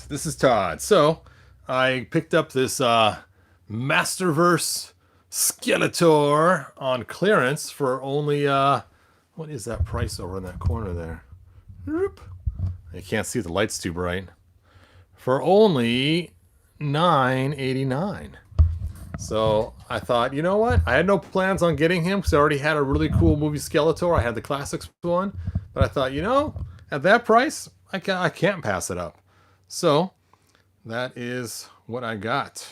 This is Todd. So, I picked up this Masterverse Skeletor on clearance for only, what is that price over in that corner there? Whoop. You can't see, the light's too bright. For only $9.89. So I thought, you know what? I had no plans on getting him because I already had a really cool movie Skeletor. I had the classics one. But I thought, at that price, I can't pass it up. So that is what I got.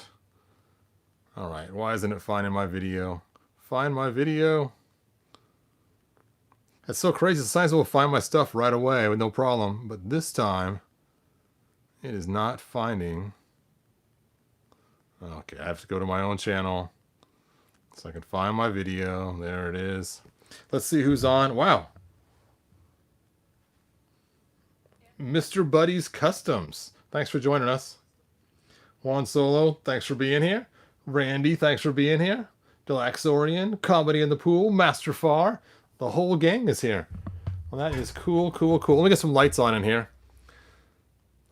All right, why isn't it finding my video? Find my video. It's so crazy. Sometimes it will find my stuff right away with no problem. But this time, it is not finding. Okay, I have to go to my own channel so I can find my video. There it is. Let's see who's on. Wow. Mr. Buddy's Customs. Thanks for joining us. Juan Solo, thanks for being here. Randy, thanks for being here. Delaxorian, Comedy in the Pool, Master Far. The whole gang is here. Well, that is cool, cool, cool. Let me get some lights on in here.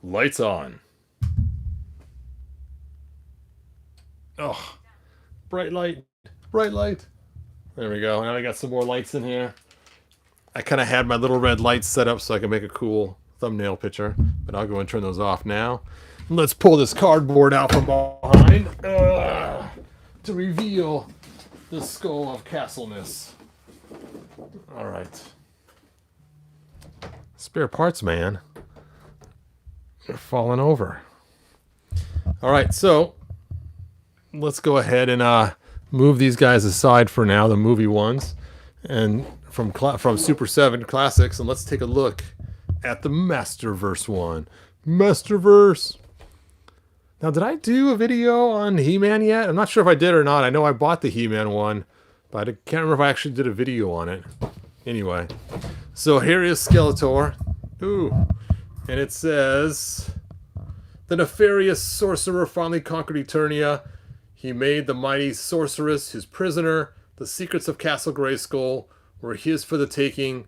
Lights on. Oh, bright light, bright light. There we go. Now I got some more lights in here. I kind of had my little red lights set up so I can make a cool thumbnail picture, but I'll go and turn those off now. Let's pull this cardboard out from behind to reveal the skull of Castleness. All right. Spare parts, man. They're falling over. All right, so let's go ahead and move these guys aside for now, the movie ones, and from Super 7 Classics, and let's take a look at the Masterverse one. Masterverse. Now, did I do a video on He-Man yet? I'm not sure if I did or not. I know I bought the He-Man one, but I can't remember if I actually did a video on it. Anyway, so here is Skeletor. Ooh, and it says, the nefarious sorcerer finally conquered Eternia. He made the mighty sorceress his prisoner. The secrets of Castle Grayskull were his for the taking,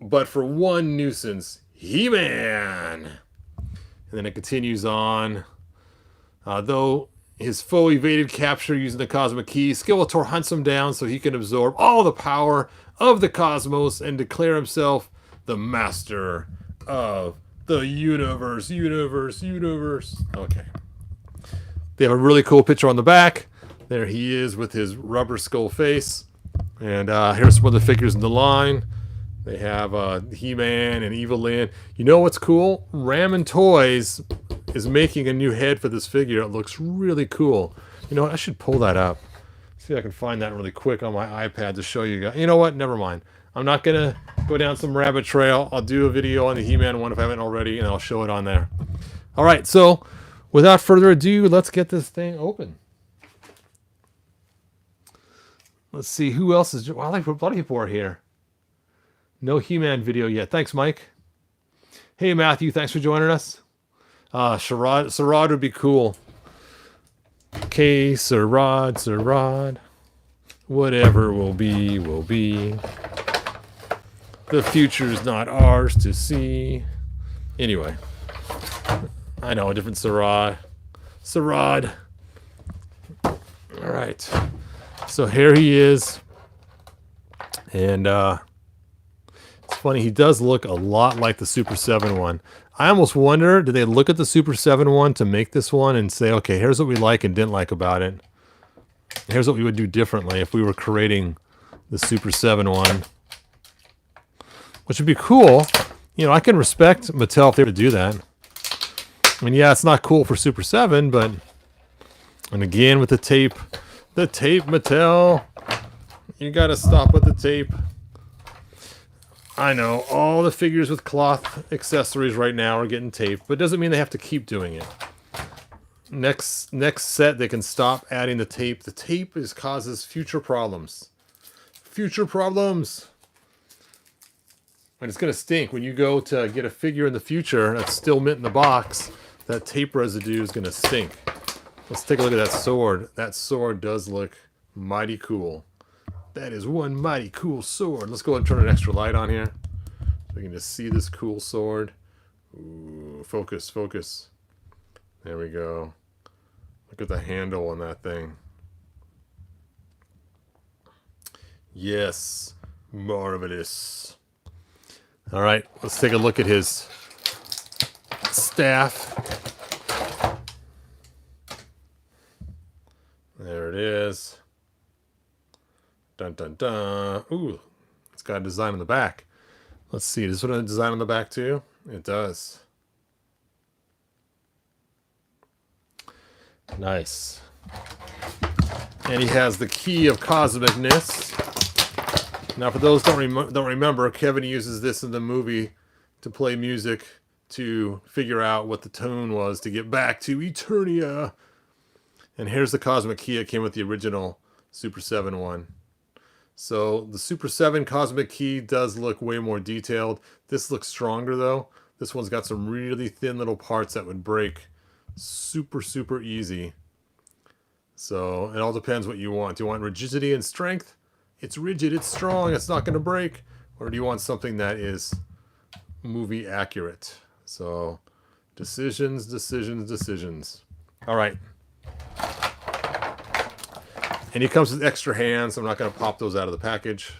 but for one nuisance, He-Man. And then it continues on. Though his foe evaded capture using the Cosmic Key, Skeletor hunts him down so he can absorb all the power of the cosmos and declare himself the master of the universe. Okay. They have a really cool picture on the back. There he is with his rubber skull face. And here's some of the figures in the line. They have He-Man and Evil Lyn. You know what's cool? Ramen Toys is making a new head for this figure. It looks really cool. You know what? I should pull that up. See if I can find that really quick on my iPad to show you guys. You know what? Never mind. I'm not going to go down some rabbit trail. I'll do a video on the He-Man one if I haven't already, and I'll show it on there. All right, so without further ado, let's get this thing open. Let's see who else is. Well, a lot of people are here. No He-Man video yet. Thanks, Mike. Hey, Matthew. Thanks for joining us. Sarad would be cool. Okay, Sarad. Whatever will be, will be. The future's not ours to see. Anyway. I know, a different Sarad. All right. So here he is. And, it's funny, he does look a lot like the Super 7 one. I almost wonder, did they look at the Super 7 one to make this one and say, okay, here's what we like and didn't like about it. Here's what we would do differently if we were creating the Super 7 one. Which would be cool. You know, I can respect Mattel if they were to do that. I mean, yeah, it's not cool for Super 7, but... And again, with the tape, Mattel. You gotta stop with the tape. I know, all the figures with cloth accessories right now are getting taped, but it doesn't mean they have to keep doing it. Next set, they can stop adding the tape. The tape causes future problems. Future problems! And it's going to stink. When you go to get a figure in the future that's still mint in the box, that tape residue is going to stink. Let's take a look at that sword. That sword does look mighty cool. That is one mighty cool sword. Let's go ahead and turn an extra light on here so we can just see this cool sword. Ooh, focus, focus. There we go. Look at the handle on that thing. Yes, marvelous. All right, let's take a look at his staff. There it is. Dun dun dun. Ooh, it's got a design on the back. Let's see, does it have a design on the back too? It does. Nice. And he has the key of cosmicness. Now, for those don't remember, Kevin uses this in the movie to play music to figure out what the tone was to get back to Eternia. And here's the cosmic key. It came with the original Super 7 one. So the Super 7 cosmic key does look way more detailed. This looks stronger though. This one's got some really thin little parts that would break super, super easy. So it all depends what you want. Do you want rigidity and strength? It's rigid, it's strong, it's not going to break. Or do you want something that is movie accurate? So decisions, decisions, decisions. All right. And he comes with extra hands. I'm not going to pop those out of the package.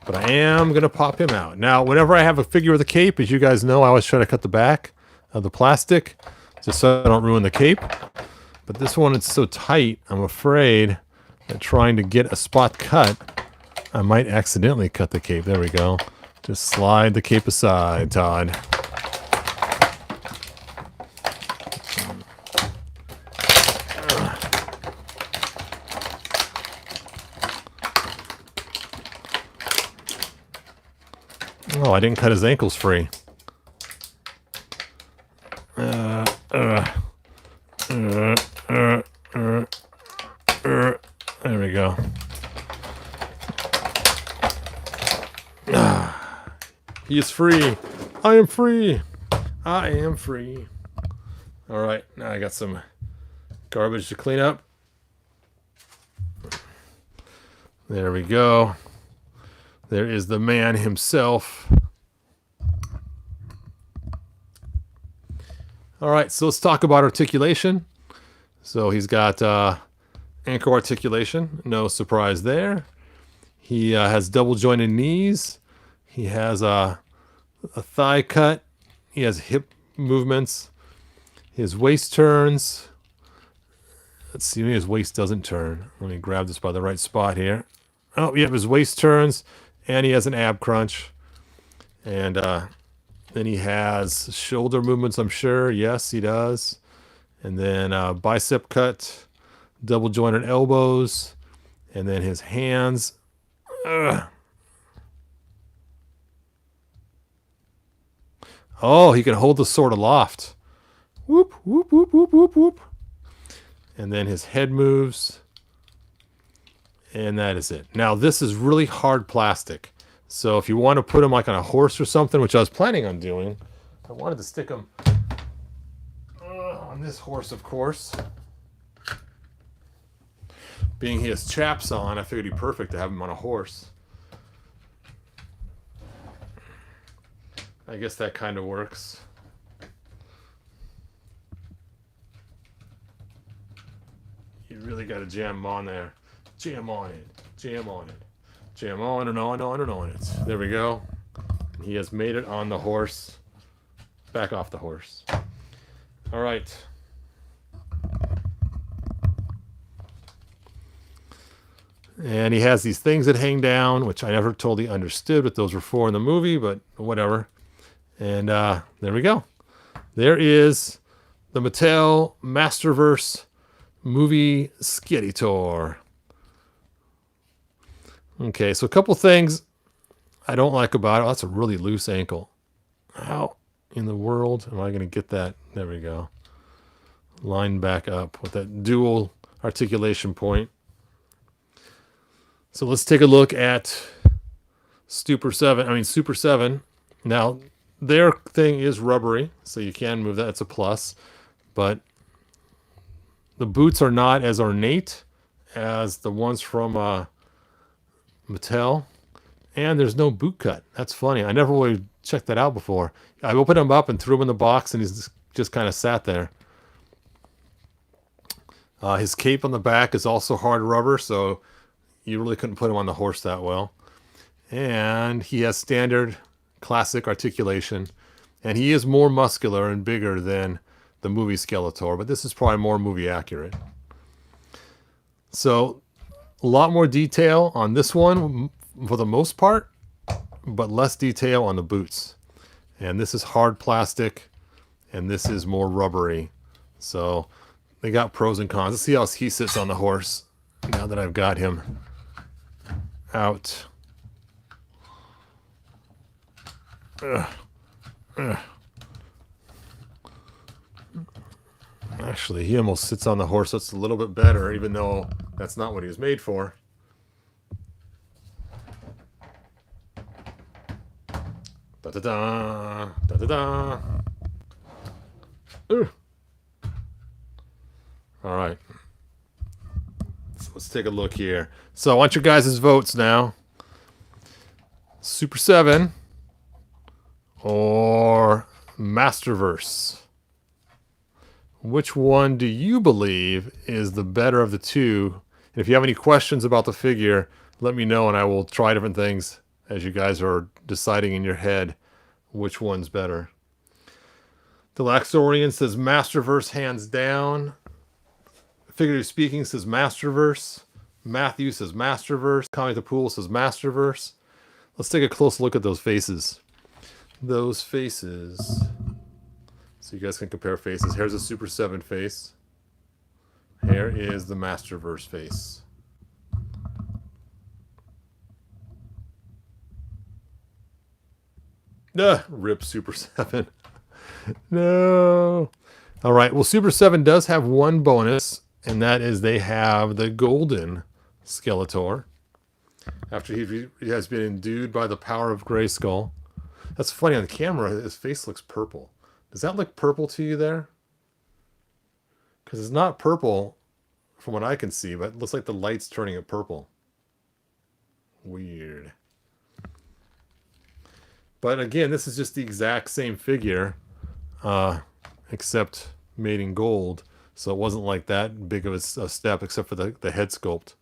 But I am going to pop him out. Now, whenever I have a figure with a cape, as you guys know, I always try to cut the back of the plastic just so I don't ruin the cape. But this one, it's so tight, I'm afraid that trying to get a spot cut, I might accidentally cut the cape. There we go. Just slide the cape aside, Todd. Oh, I didn't cut his ankles free. There we go. He is free. I am free. I am free. All right, now I got some garbage to clean up. There we go. There is the man himself. All right, so let's talk about articulation. So he's got ankle articulation. No surprise there. He has double jointed knees. He has a thigh cut. He has hip movements. His waist turns. Let's see, maybe his waist doesn't turn. Let me grab this by the right spot here. Oh, yeah, his waist turns. And he has an ab crunch. And then he has shoulder movements, I'm sure. Yes, he does. And then bicep cut, double jointed elbows. And then his hands. Oh, he can hold the sword aloft. Whoop, whoop, whoop, whoop, whoop, whoop. And then his head moves. And that is it. Now, this is really hard plastic. So if you want to put him like on a horse or something, which I was planning on doing, I wanted to stick him on this horse, of course. Being he has chaps on, I figured it'd be perfect to have him on a horse. I guess that kind of works. You really got to jam him on there. Jam on it. Jam on it. Jam on and on and on it. There we go. He has made it on the horse. Back off the horse. All right. And he has these things that hang down, which I never totally understood what those were for in the movie, but whatever. And there we go. There is the Mattel Masterverse movie Skeletor. Okay, so a couple things I don't like about it. Oh, that's a really loose ankle. How in the world am I going to get that? There we go. Line back up with that dual articulation point. So let's take a look at Super 7. Now, their thing is rubbery, so you can move that. It's a plus. But the boots are not as ornate as the ones from Mattel. And there's no boot cut. That's funny. I never really checked that out before. I opened him up and threw him in the box, and he's just kind of sat there. His cape on the back is also hard rubber, so you really couldn't put him on the horse that well. And he has standard classic articulation, and he is more muscular and bigger than the movie Skeletor, but this is probably more movie accurate. So a lot more detail on this one for the most part, but less detail on the boots. And this is hard plastic, and this is more rubbery. So they got pros and cons. Let's see how he sits on the horse now that I've got him out. Actually, he almost sits on the horse. That's a little bit better, even though that's not what he was made for. Da-da-da, da-da-da. All right. So let's take a look here. So I want your guys' votes now. Super 7 or Masterverse. Which one do you believe is the better of the two? And if you have any questions about the figure, let me know and I will try different things as you guys are deciding in your head which one's better. The Laxorian says Masterverse hands down. Figuratively Speaking says Masterverse. Matthew says Masterverse. Connie the Pool says Masterverse. Let's take a close look at those faces. Those faces. So you guys can compare faces. Here's a Super 7 face. Here is the Masterverse face. Rip Super 7. No. All right. Well, Super 7 does have one bonus, and that is they have the golden Skeletor. After he has been endued by the power of Grayskull. That's funny. On the camera, his face looks purple. Does that look purple to you there? Because it's not purple from what I can see, but it looks like the light's turning it purple. Weird. But again, this is just the exact same figure, except made in gold. So it wasn't like that big of a step, except for the head sculpt.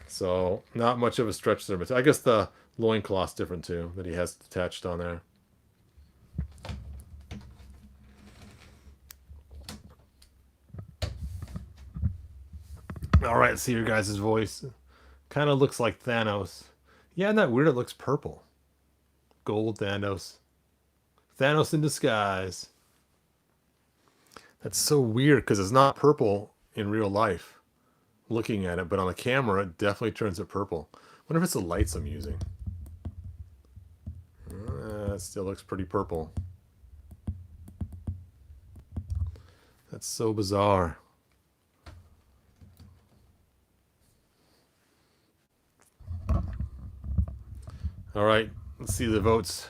So not much of a stretch there. But I guess the loincloth's different too, that he has attached on there. All right, see your guys' voice. Kind of looks like Thanos. Yeah, isn't that weird? It looks purple. Gold Thanos. Thanos in disguise. That's so weird because it's not purple in real life. Looking at it, but on the camera, it definitely turns it purple. Wonder if it's the lights I'm using. It still looks pretty purple. That's so bizarre. All right, let's see the votes.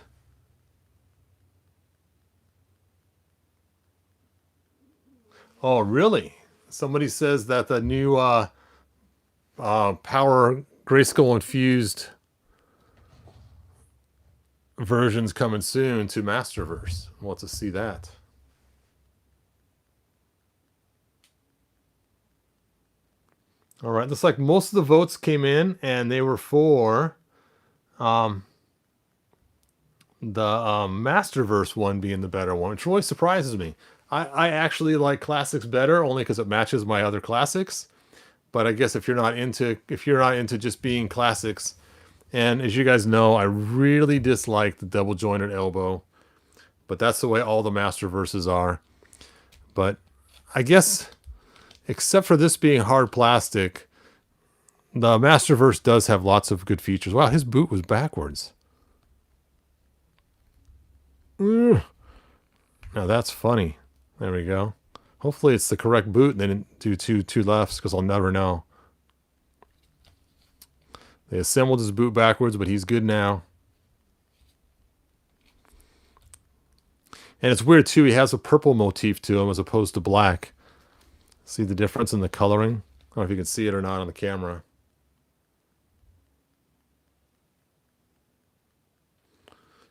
Oh, really? Somebody says that the new Power Grayskull infused version's coming soon to Masterverse. Want to see that. All right, looks like most of the votes came in, and they were for the Masterverse one being the better one, which really surprises me. I actually like classics better only because it matches my other classics. But I guess if you're not into just being classics, and as you guys know, I really dislike the double jointed elbow. But that's the way all the Masterverses are. But I guess except for this being hard plastic, the Masterverse does have lots of good features. Wow, his boot was backwards. Now that's funny. There we go. Hopefully it's the correct boot and they didn't do two lefts, because I'll never know. They assembled his boot backwards, but he's good now. And it's weird too, he has a purple motif to him as opposed to black. See the difference in the coloring? I don't know if you can see it or not on the camera.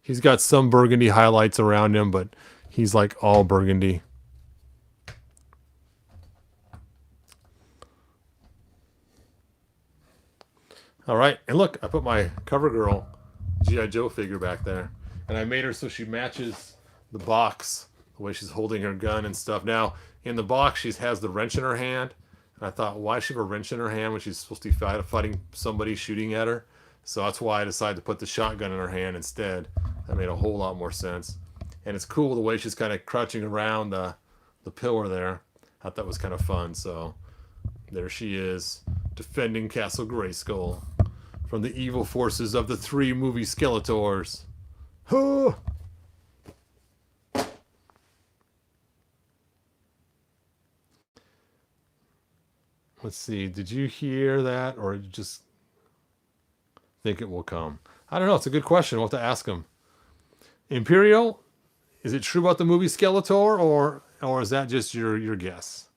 He's got some burgundy highlights around him, but he's like all burgundy. All right, and look, I put my CoverGirl G.I. Joe figure back there, and I made her so she matches the box, the way she's holding her gun and stuff. Now, in the box, she has the wrench in her hand, and I thought, why should she have a wrench in her hand when she's supposed to be fighting somebody shooting at her? So that's why I decided to put the shotgun in her hand instead. That made a whole lot more sense. And it's cool the way she's kind of crouching around the pillar there. I thought that was kind of fun. So there she is, defending Castle Grayskull from the evil forces of the 3 movie Skeletors. Huh! Let's see, did you hear that, or just think it will come? I don't know, it's a good question. We'll have to ask him. Imperial, is it true about the movie Skeletor, or is that just your guess?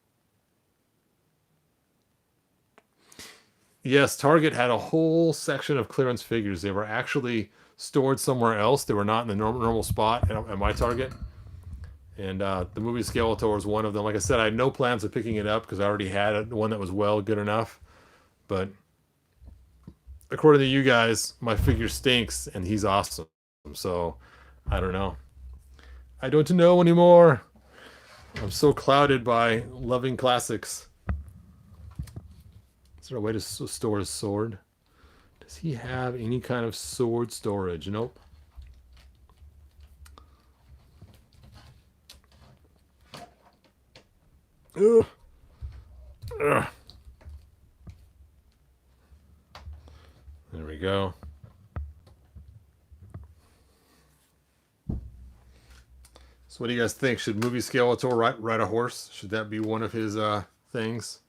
Yes, Target had a whole section of clearance figures. They were actually stored somewhere else. They were not in the normal spot at my Target. And the movie Skeletor was one of them. Like I said, I had no plans of picking it up because I already had one that was good enough. But according to you guys, my figure stinks and he's awesome. So I don't know. I don't know anymore. I'm so clouded by loving classics. Is there a way to store his sword? Does he have any kind of sword storage? Nope. Ugh. Ugh. There we go. So what do you guys think? Should movie Skeletor ride a horse? Should that be one of his things?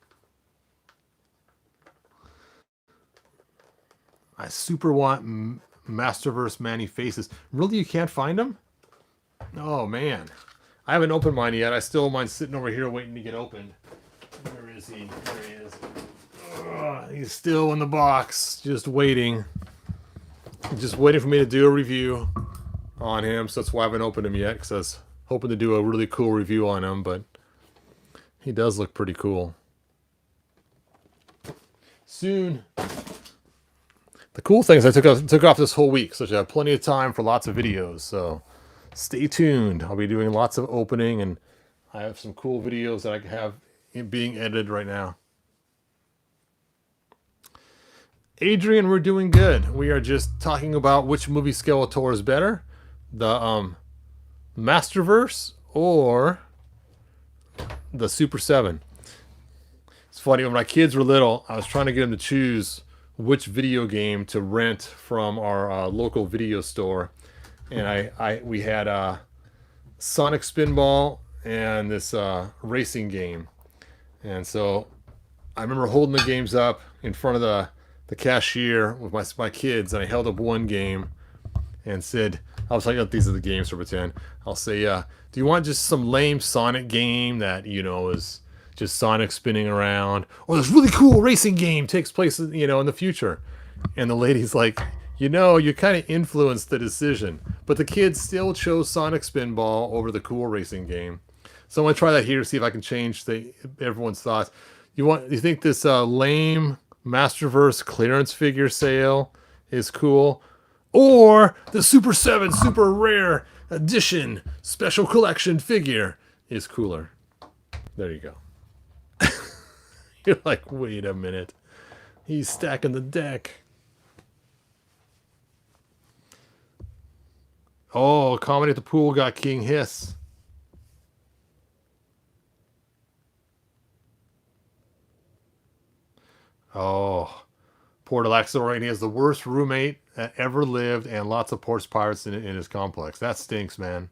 I super want Masterverse Manny faces. Really, you can't find them? Oh, man. I haven't opened mine yet. I still have mine sitting over here waiting to get opened. Where is he? There he is. Ugh, he's still in the box, just waiting. Just waiting for me to do a review on him. So that's why I haven't opened him yet, because I was hoping to do a really cool review on him, but he does look pretty cool. Soon. The cool thing is I took off this whole week, so I have plenty of time for lots of videos. So stay tuned. I'll be doing lots of opening, and I have some cool videos that I have being edited right now. Adrian, we're doing good. We are just talking about which movie Skeletor is better, the Masterverse or the Super 7. It's funny, when my kids were little, I was trying to get them to choose which video game to rent from our local video store, and we had Sonic Spinball and this racing game. And so I remember holding the games up in front of the cashier with my kids, and I held up one game and said, I was like, oh, these are the games for pretend. I'll say, do you want just some lame Sonic game that, is just Sonic spinning around, or this really cool racing game takes place, in the future? And the lady's like, you kind of influenced the decision, but the kids still chose Sonic Spinball over the cool racing game. So I'm gonna try that here to see if I can change everyone's thoughts. You think this lame Masterverse clearance figure sale is cool, or the Super 7 super rare edition special collection figure is cooler? There you go. You're like, wait a minute. He's stacking the deck. Oh, Comedy at the Pool got King Hiss. Oh, poor Alaxor, he has the worst roommate that ever lived and lots of porch pirates in his complex. That stinks, man.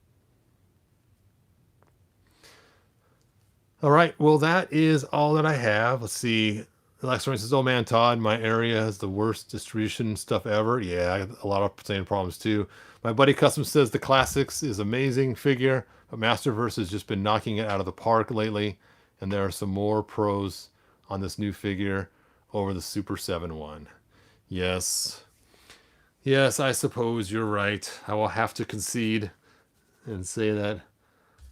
All right, well, that is all that I have. Let's see. Alaxor says, oh man, Todd, my area has the worst distribution stuff ever. Yeah, I got a lot of same problems too. My buddy Custom says the Classics is amazing figure, but Masterverse has just been knocking it out of the park lately, and there are some more pros on this new figure over the Super 7 one. Yes. Yes, I suppose you're right. I will have to concede and say that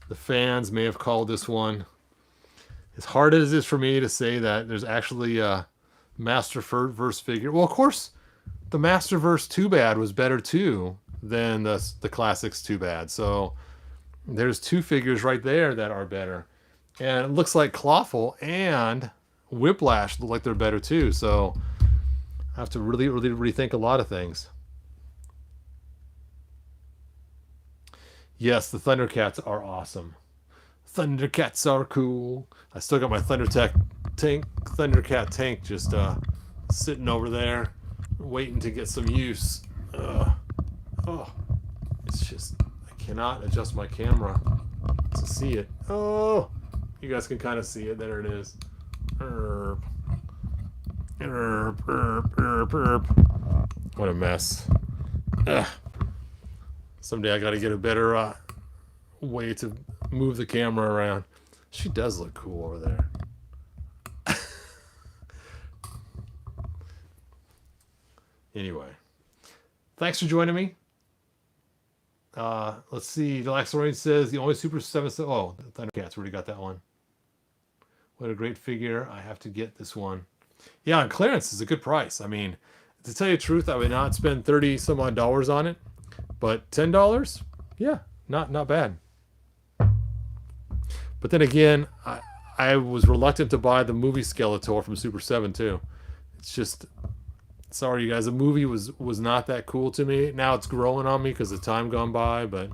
the fans may have called this one. As hard as it is for me to say that there's actually a Masterverse figure. Well, of course, the Masterverse Too Bad was better too than the Classics Too Bad. So there's two figures right there that are better. And it looks like Clawful and Whiplash look like they're better too. So I have to really rethink a lot of things. Yes, the Thundercats are awesome. Thundercats are cool. I still got my Thundercat tank just sitting over there, waiting to get some use. Oh, it's just, I cannot adjust my camera to see it. Oh, you guys can kind of see it. There it is. Erp. Erp, erp, erp, erp. What a mess. Ugh. Someday I got to get a better way to move the camera around. She does look cool over there. Anyway, thanks for joining me. Let's see. Delaxorian says the only Super 7. Oh, Thundercats. Already got that one. What a great figure. I have to get this one. Yeah, on clearance is a good price. I mean, to tell you the truth, I would not spend 30 some odd dollars on it, but $10, yeah, not bad. But then again, I was reluctant to buy the movie Skeletor from Super 7 too. It's just, sorry you guys, the movie was not that cool to me. Now it's growing on me because the time gone by, but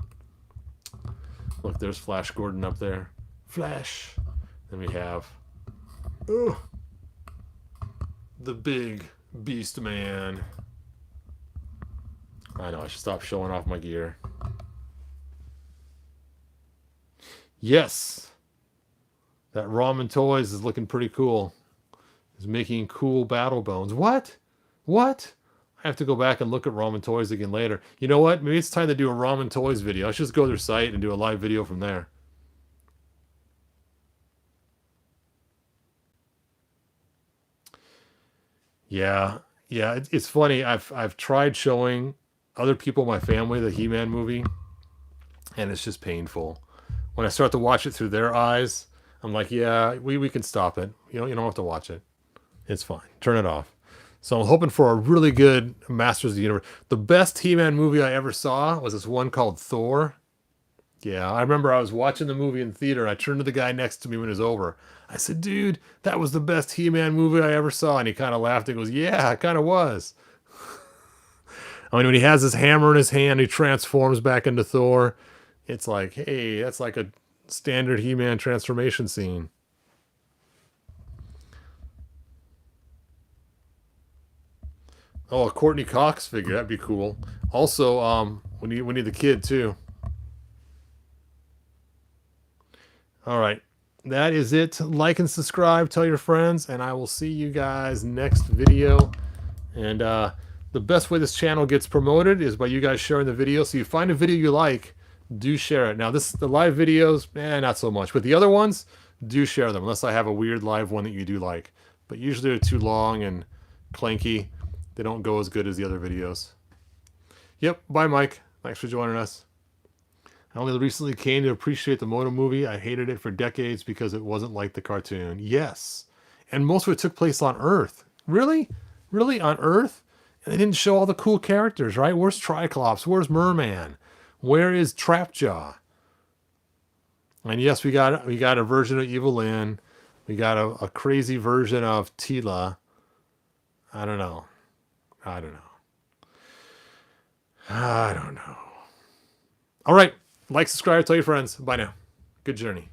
look, there's Flash Gordon up there. Flash. Then we have the big beast man. I know, I should stop showing off my gear. Yes. That Ramen Toys is looking pretty cool. He's making cool battle bones. What? What? I have to go back and look at Ramen Toys again later. You know what? Maybe it's time to do a Ramen Toys video. I should just go to their site and do a live video from there. Yeah. Yeah, it's funny. I've tried showing other people in my family the He-Man movie, and it's just painful. When I start to watch it through their eyes, I'm like, yeah, we can stop it. You don't have to watch it. It's fine. Turn it off. So I'm hoping for a really good Masters of the Universe. The best He-Man movie I ever saw was this one called Thor. Yeah, I remember I was watching the movie in theater. And I turned to the guy next to me when it was over. I said, dude, that was the best He-Man movie I ever saw. And he kind of laughed and goes, yeah, it kind of was. I mean, when he has his hammer in his hand, he transforms back into Thor. It's like, hey, that's like a standard He-Man transformation scene. Oh, a Courtney Cox figure. That'd be cool. Also, we need the kid too. All right. That is it. Like and subscribe. Tell your friends. And I will see you guys next video. And the best way this channel gets promoted is by you guys sharing the video. So you find a video you like, do share it. Now, the live videos, not so much. But the other ones, do share them. Unless I have a weird live one that you do like. But usually they're too long and clanky. They don't go as good as the other videos. Yep. Bye, Mike. Thanks for joining us. I only recently came to appreciate the Moto movie. I hated it for decades because it wasn't like the cartoon. Yes. And most of it took place on Earth. Really? Really? On Earth? And they didn't show all the cool characters, right? Where's Triclops? Where's Merman? Where is Trapjaw? And yes, we got a version of Evil Lyn. We got a crazy version of Tila. I don't know. I don't know. All right. Like, subscribe, tell your friends. Bye now. Good journey.